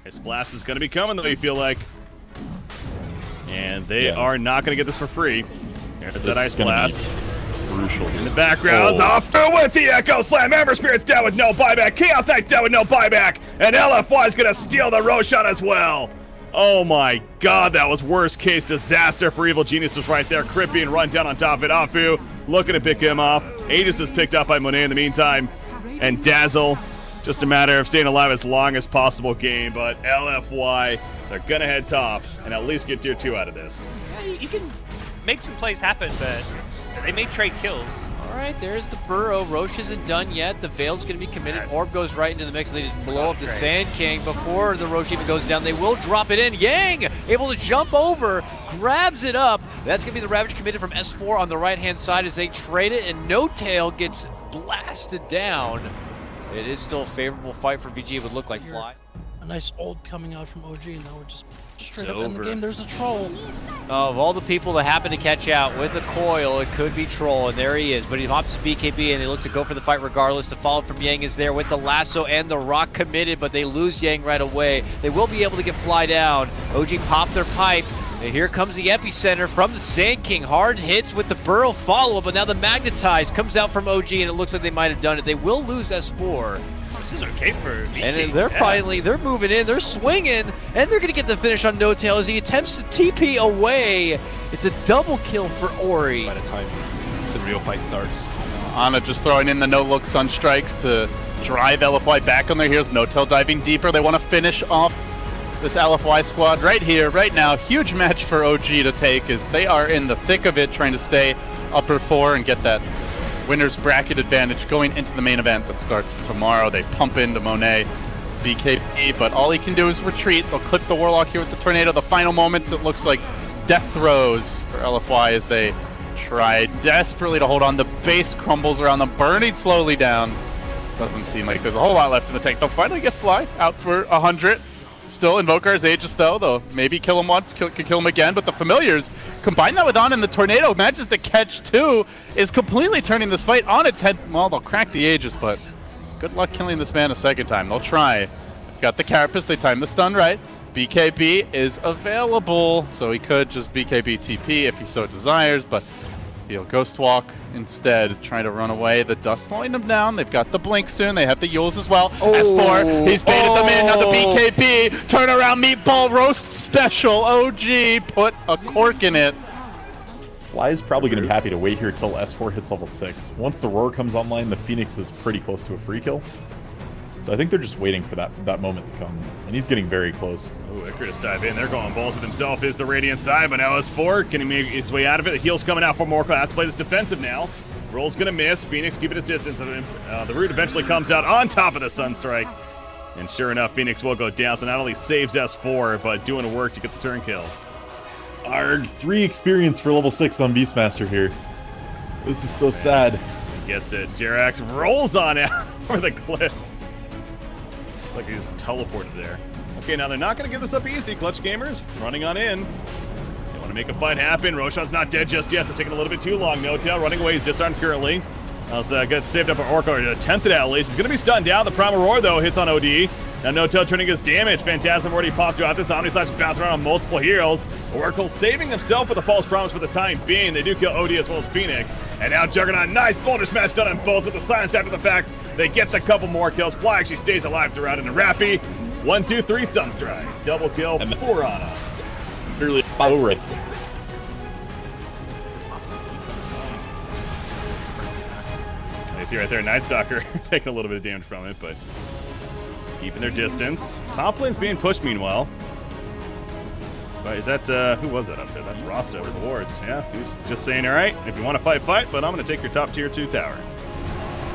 Ice Blast is going to be coming, though, you feel like. And they are not going to get this for free. There's that Ice Blast. Crucial. In the background, off with the Echo Slam. Ember Spirit's down with no buyback. Chaos Knight's down with no buyback. And LFY is going to steal the Roshan as well. Oh my god, that was worst case disaster for Evil Geniuses right there. Crit being run down on top of it. Afu looking to pick him off. Aegis is picked up by Monet in the meantime. And Dazzle, just a matter of staying alive as long as possible game. But LFY, they're going to head top and at least get tier 2 out of this. Yeah, you can make some plays happen, but they may trade kills. All right, there's the burrow. Roche isn't done yet. The Veil's going to be committed. Orb goes right into the mix. They just blow up the Sand King before the Roche even goes down. They will drop it in. Yang able to jump over, grabs it up. That's going to be the Ravage committed from S4 on the right-hand side as they trade it, and No Tail gets blasted down. It is still a favorable fight for VG. It would look like Fly. A nice ult coming out from OG, and now we're just straight up in the game. There's a troll. Of all the people that happen to catch out with the coil, it could be Troll, and there he is. But he hops BKB, and they look to go for the fight regardless. The follow from Yang is there with the lasso and the rock committed, but they lose Yang right away. They will be able to get Fly down. OG pop their pipe. And here comes the epicenter from the Sand King. Hard hits with the burrow follow-up, but now the Magnetize comes out from OG, and it looks like they might have done it. They will lose S4. This is okay for VG. And they're moving in, they're swinging, and they're gonna get the finish on No Tail as he attempts to TP away. It's a double kill for Ori. By the time the real fight starts. Ana just throwing in the no-look Sunstrikes to drive LFY back on their heels. No Tail diving deeper. They want to finish off this LFY squad right here, right now. Huge match for OG to take as they are in the thick of it, trying to stay upper 4 and get that winner's bracket advantage going into the main event that starts tomorrow. They pump into Monet, BKB, but all he can do is retreat. They'll clip the Warlock here with the Tornado. The final moments, it looks like death throes for LFY as they try desperately to hold on. The base crumbles around them, burning slowly down. Doesn't seem like there's a whole lot left in the tank. They'll finally get Fly out for 100. Still Invoker's Aegis though. They'll maybe kill him once, could kill him again, but the Familiars, combine that with On and the Tornado, manages to catch 2, is completely turning this fight on its head. Well, they'll crack the Aegis, but good luck killing this man a second time. They'll try. Got the Carapace, they timed the stun right. BKB is available, so he could just BKB TP if he so desires, but he'll Ghost Walk instead, trying to run away. The Dust slowing them down. They've got the Blink soon. They have the Yules as well. S4, he's baited them in. Now the BKB, turn around meatball roast special. OG put a cork in it. Fly is probably going to be happy to wait here till S4 hits level 6. Once the Roar comes online, the Phoenix is pretty close to a free kill. So I think they're just waiting for that moment to come. And he's getting very close. Ooh, Icarus dive in. They're going balls with himself. Is the Radiant side, but now S4 can he make his way out of it? The heal's coming out for more. Has to play this defensive now. Roll's gonna miss. Phoenix keeping his distance. The root eventually comes out on top of the Sunstrike. And sure enough, Phoenix will go down. So not only saves S4, but doing the work to get the turn kill. Arg, 3 experience for level 6 on Beastmaster here. This is so sad. He gets it. Jerax rolls on out for the cliff. Like he's teleported there. Okay, now they're not going to give this up easy. Clutch Gamers running on in. They want to make a fight happen. Roshan's not dead just yet, so taking a little bit too long. No Tail running away. He's disarmed currently. Gets saved up by Orca, or attempted at least. He's going to be stunned down. The Primal Roar, though, hits on OD. Now No Tail turning his damage. Phantasm already popped out. This Omnislash is bouncing around on multiple heroes. Oracle saving himself with a false promise for the time being. They do kill OD as well as Phoenix. And now Juggernaut, nice boulder smash done on both with the silence after the fact. They get the couple more kills. Fly actually stays alive throughout into Raffy. 1, 2, 3 Sunstrike. Double kill for Ana. Really follow right. You see right there, Night Stalker taking a little bit of damage from it, but keeping their distance. Top lane's being pushed meanwhile. But is that, who was that up there? That's Rasta with the wards. Yeah, he's just saying, all right, if you want to fight, fight, but I'm going to take your top tier 2 tower.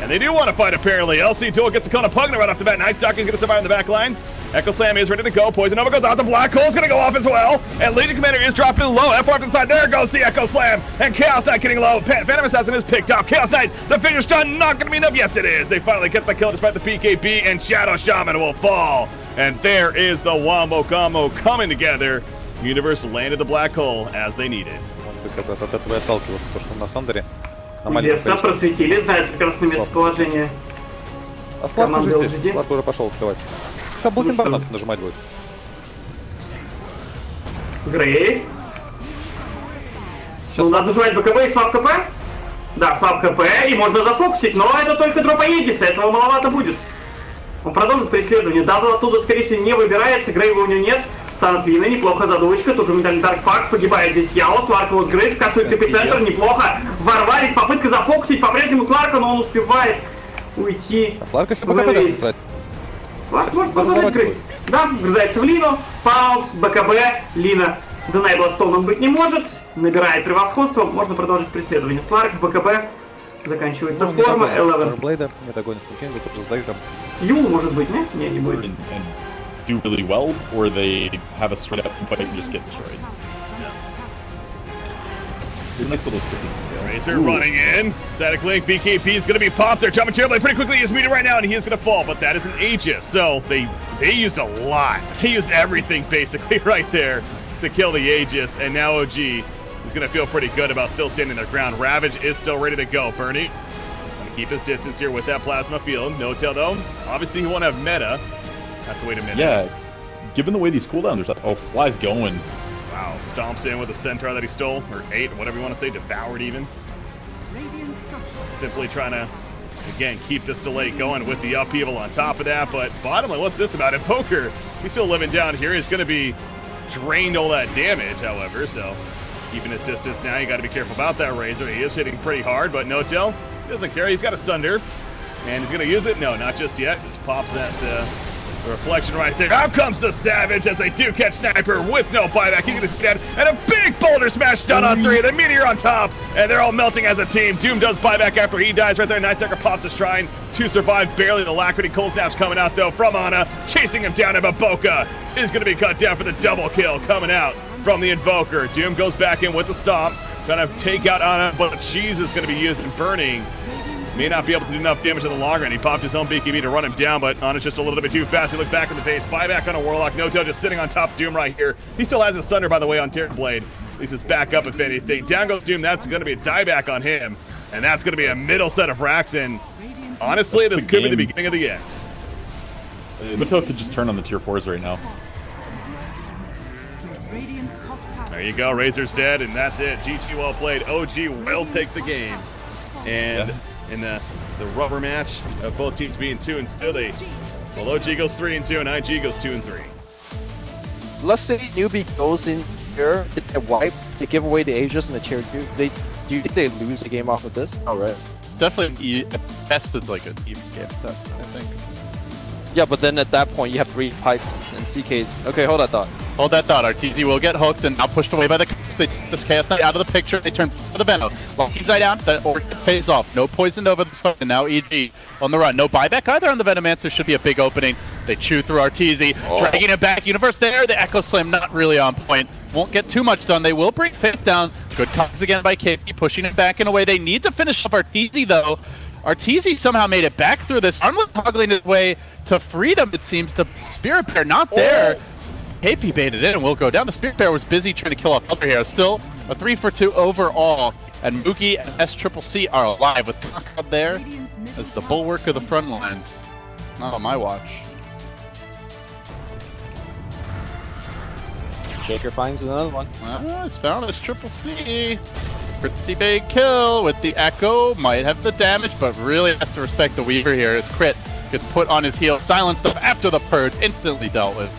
And they do want to fight, apparently. LC Tool gets a Kona Pugna right off the bat. Night Stalker is going to survive in the back lines. Echo Slam is ready to go. Poison Nova goes out. The Black Hole's going to go off as well. And Legion Commander is dropping low. F4 to the side. There goes the Echo Slam. And Chaos Knight getting low. Phantom Assassin is picked up. Chaos Knight, the finish stun, not going to be enough. Yes, it is. They finally get the kill despite the PKB. And Shadow Shaman will fall. And there is the Wombo Combo coming together. Universe landed the Black Hole as they needed. Все просветили, знают прекрасное местоположение. А Слад уже здесь, Слад уже пошел открывать. Сейчас Блокенбар надо нажимать будет. Грейв. Ну, надо нажимать БКБ и слаб КП. Да, слаб ХП, и можно зафокусить, но это только дропа Егиса, этого маловато будет. Он продолжит преследование. Дазл оттуда, скорее всего, не выбирается, Грейва у него нет. Станут Лина, неплохо, задувочка. Тут же ментальный Даркпак, погибает здесь Яо. Сларк его сгрыз, касуется эпицентр, неплохо. Ворвались, попытка зафокусить по-прежнему Сларка, но он успевает уйти. А Сларк еще БКБ. Сларк может продолжить грызть. Да, вгрызается в Лину, паунс, БКБ, Лина. Денай Бладстоуном быть не может, набирает превосходство, можно продолжить преследование. Сларк, БКБ, заканчивается форма, 11. Не догонит Сукенга, тут же сдают там. Юл может быть, не? Не, не будет. Do really well, or they have a straight up fight and just get destroyed. Nice little cooking skill. Razor running in. Static Link, BKP is going to be popped. They're jumping Terrorblade pretty quickly. He's meeting right now, and he is going to fall, but that is an Aegis. So they used a lot. They used everything basically right there to kill the Aegis, and now OG is going to feel pretty good about still standing their ground. Ravage is still ready to go. Bernie going to keep his distance here with that plasma field. No tail though. Obviously he won't have meta. Has to wait a minute. Yeah, given the way these cooldowns are, oh, Fly's going. Wow, stomps in with a centaur that he stole, or ate, or whatever you want to say, devoured even. Simply trying to, again, keep this delay going with the upheaval on top of that, but bottom line, what's this about? In poker, he's still living down here. He's going to be drained all that damage, however, so keeping his distance now. You got to be careful about that Razor. He is hitting pretty hard, but no tail. He doesn't care. He's got a Sunder, and he's going to use it. No, not just yet. Just pops that the reflection right there. Out comes the Savage as they do catch Sniper with no buyback. He gets dead, and a big boulder smash stun on 3. The Meteor on top, and they're all melting as a team. Doom does buyback after he dies right there. Night Stalker pops the Shrine to survive barely. The Alacrity Cold Snap's coming out though from Ana, chasing him down, and Baboka is going to be cut down for the double kill coming out from the Invoker. Doom goes back in with the Stomp, trying to take out Ana, but Cheese is going to be used and burning. May not be able to do enough damage in the long run. He popped his own BKB to run him down, but Ana's just a little bit too fast. He looked back in the face. Buyback on a Warlock. No-Tail just sitting on top of Doom right here. He still has his Sunder, by the way, on Terrorblade. At least it's back up if anything. Down goes Doom. That's going to be a dieback on him. And that's going to be a middle set of racks. And honestly, this could be the beginning of the end. No-Tail could just turn on the tier 4s right now. There you go. Razor's dead, and that's it. GG well played. OG will take the game. And in the rubber match of both teams being 2-2, well, OG goes 3-2 and IG goes 2-3. Let's say newbie goes in here, they wipe, they give away the Aegis and the tier 2. Do you think they lose the game off of this? Oh, right. It's definitely at best it's like an even game. I think. Yeah, but then at that point you have 3 pipes and CKs. Okay, hold that thought. Hold that thought. RTZ will get hooked and now pushed away by the. They take this Chaos Knight out of the picture. They turn for the Venom. Locking Knight down. That Orc pays off. No poisoned over this fight. And now EG on the run. No buyback either on the Venomancer. Should be a big opening. They chew through RTZ. Dragging it back. Universe there. The Echo Slam not really on point. Won't get too much done. They will bring Faith down. Good cogs again by KP. Pushing it back in a way. They need to finish up RTZ though. RTZ somehow made it back through this. Armlet toggling his way to freedom, it seems. The Spirit Bear not there. KP baited in and will go down. The Spirit Bear was busy trying to kill off other heroes. Still a 3-for-2 overall. And Moogie and SCCC are alive with Kakad there as the bulwark of the front lines. Not on my watch. Shaker finds another one. It's found SCCC. Pretty big kill with the Echo. Might have the damage, but really has to respect the Weaver here. His crit gets put on his heel. Silenced up after the Purge. Instantly dealt with.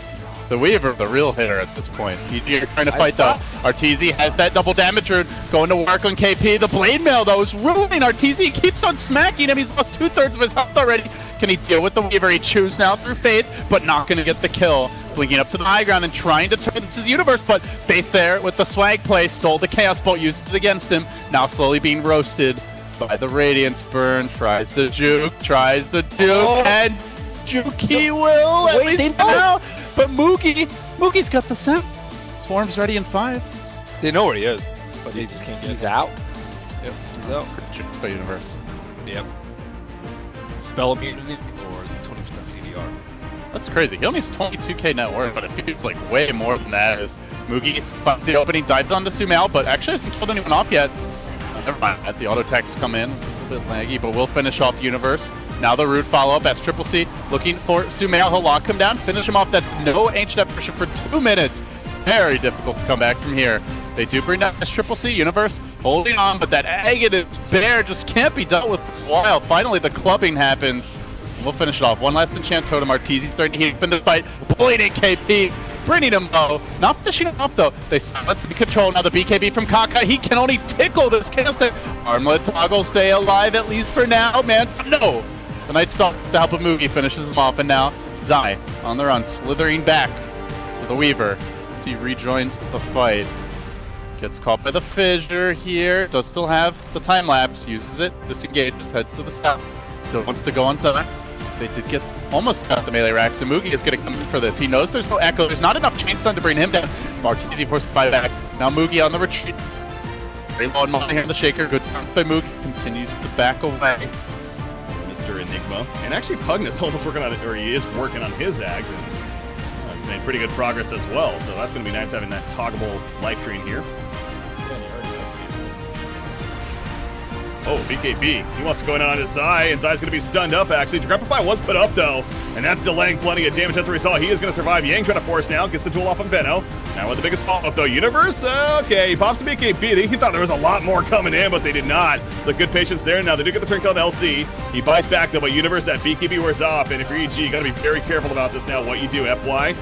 The Weaver, the real hitter at this point. You're trying to fight though. RTZ has that double damage rune going to work on KP. The Blade Mail though is ruining RTZ. Keeps on smacking him. He's lost 2/3 of his health already. Can he deal with the Weaver? He chews now through Faith, but not going to get the kill. Blinking up to the high ground and trying to turn this his universe, but Faith there with the swag play stole the Chaos Bolt, uses it against him. Now slowly being roasted by the Radiance Burn. Tries the juke, and juke he will. At least now. But Moogie's got the scent. Swarm's ready in 5. They know where he is, but they just can't get He's out. Yep, he's out. Juked by Universe. Yep. Spell immunity or 20% CDR. That's crazy. He only has 22k net worth, but it feels like way more than that as Moogie finds the opening, dived onto Sumail, but actually hasn't killed anyone off yet. Never mind. The auto attacks come in. A little bit laggy, but we'll finish off Universe. Now the root follow-up as SCCC looking for Sumail. He'll lock him down, finish him off. That's no ancient pressure for 2 minutes. very difficult to come back from here. They do bring down this Triple C Universe, holding on, but that Agate Bear just can't be dealt with for a while. Finally, the clubbing happens. We'll finish it off. One last enchant totem. Arteezy starting to heat up in the fight. Bleeding KP, bringing him low. Not finishing him off though. They silence the control. Now the BKB from Kaka. He can only tickle this Chaos. Armlet Toggle stay alive at least for now, man. No! The Night Stalk with the help of Mugi finishes him off, and now Zai on the run, slithering back to the Weaver as he rejoins the fight. Gets caught by the fissure here. Does still have the time lapse. Uses it. Disengages. Heads to the south. Still wants to go on side. They did get almost out the melee rack, so Mugi is going to come in for this. He knows there's no echo. There's not enough chain stun to bring him down. Arteezy forced to fight back. Now Mugi on the retreat. Very low on mana here in the Shaker. Good stance by Mugi. Continues to back away. Mr. Enigma. And actually Pugnus almost working on it, or he is working on his act. And he's made pretty good progress as well, so that's going to be nice having that toggable life drain here. Oh, BKB. He wants to go in on his Zai, and Zai's going to be stunned up, actually. Decrepify was put up, though, and that's delaying plenty of damage. That's what we saw. He is going to survive. Yang trying to force now. Gets the duel off on Venno. Now with the biggest follow-up, though. Universe, okay. He pops the BKB. He thought there was a lot more coming in, but they did not. So good patience there. Now they do get the Twinkle on LC. He bites back, though, but Universe, that BKB wears off. And if you're EG, you got to be very careful about this now, what you do. FY,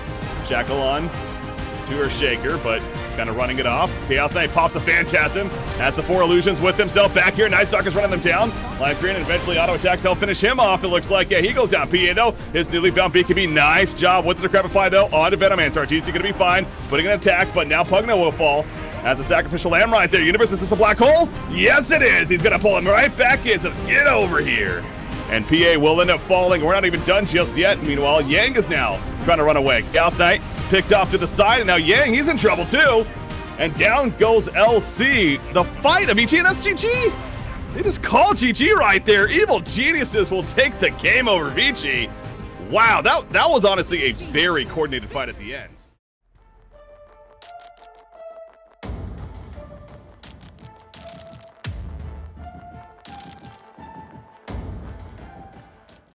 Jackal on to her Shaker, but kind of running it off. Chaos Knight pops a Phantasm. Has the 4 illusions with himself back here. Night Stalker's running them down. Life Drain and eventually auto attack to help finish him off. It looks like, yeah, he goes down. PA though, his newly found BKB. Nice job with the Decrepify though. On to Venomancer. Arteezy going to be fine. Putting an attack, but now Pugna will fall. As a sacrificial lamb right there. Universe, is this a black hole? Yes, it is. He's going to pull him right back in. Says, get over here. And PA will end up falling. We're not even done just yet. Meanwhile, Yang is now trying to run away. Chaos Knight picked off to the side, and now Yang, he's in trouble too. And down goes LC. The fight of EG, that's GG. They just call GG right there. Evil Geniuses will take the game over VG. Wow, that was honestly a very coordinated fight at the end.